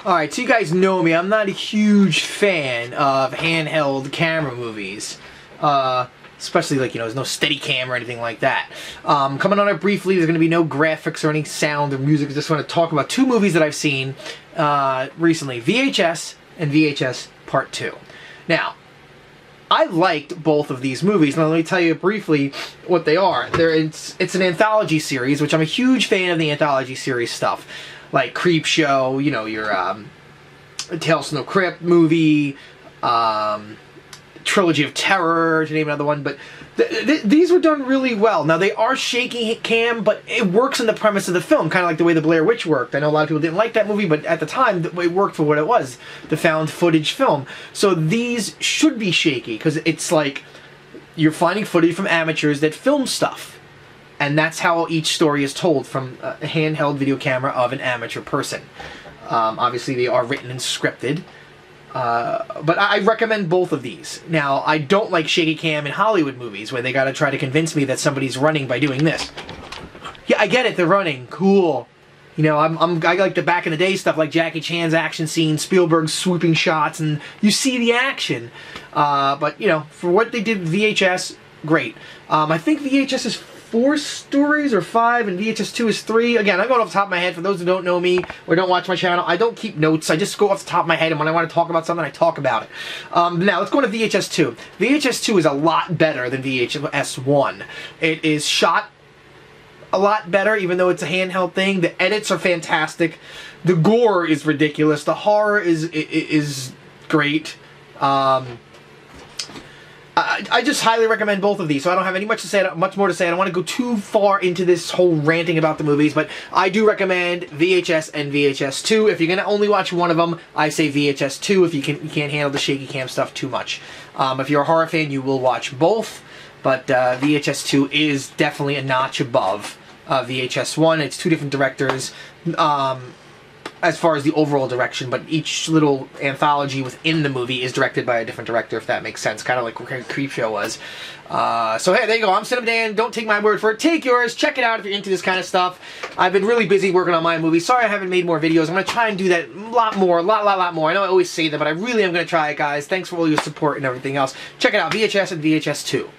Alright, so you guys know me. I'm not a huge fan of handheld camera movies. Especially, like, you know, there's no steady cam or anything like that. Coming on it briefly, there's going to be no graphics or any sound or music. I just want to talk about two movies that I've seen recently. VHS and VHS Part 2. Now, I liked both of these movies. Now, let me tell you briefly what they are. It's an anthology series, which I'm a huge fan of the anthology series stuff. Like Creep Show, you know, your Tales from the Crypt movie, Trilogy of Terror, to name another one. But these were done really well. Now, they are shaky cam, but it works in the premise of the film, kind of like the way the Blair Witch worked. I know a lot of people didn't like that movie, but at the time, it worked for what it was, the found footage film. So these should be shaky, because it's like you're finding footage from amateurs that film stuff. And that's how each story is told, from a handheld video camera of an amateur person. Obviously, they are written and scripted. But I recommend both of these. Now, I don't like shaky cam in Hollywood movies, where they gotta try to convince me that somebody's running by doing this. Yeah, I get it, they're running. Cool. You know, I like the back in the day stuff, like Jackie Chan's action scenes, Spielberg's swooping shots, and you see the action. But, you know, for what they did with VHS, great. I think VHS is 4 stories or 5, and VHS 2 is 3. Again, I'm going off the top of my head. For those who don't know me or don't watch my channel, I don't keep notes. I just go off the top of my head, and when I want to talk about something, I talk about it. Now, let's go to VHS 2. VHS 2 is a lot better than VHS 1. It is shot a lot better, even though it's a handheld thing. The edits are fantastic. The gore is ridiculous. The horror is great. I just highly recommend both of these, so I don't have much more to say. I don't want to go too far into this whole ranting about the movies, but I do recommend VHS and VHS 2. If you're going to only watch one of them, I say VHS 2 if you can't handle the shaky cam stuff too much. If you're a horror fan, you will watch both, but VHS 2 is definitely a notch above VHS 1. It's 2 different directors. As far as the overall direction, but each little anthology within the movie is directed by a different director, if that makes sense. Kind of like what Creep Show was. So hey, there you go. I'm Cinema Dan. Don't take my word for it. Take yours. Check it out if you're into this kind of stuff. I've been really busy working on my movie. Sorry I haven't made more videos. I'm going to try and do that a lot more. I know I always say that, but I really am going to try it, guys. Thanks for all your support and everything else. Check it out. VHS and VHS 2.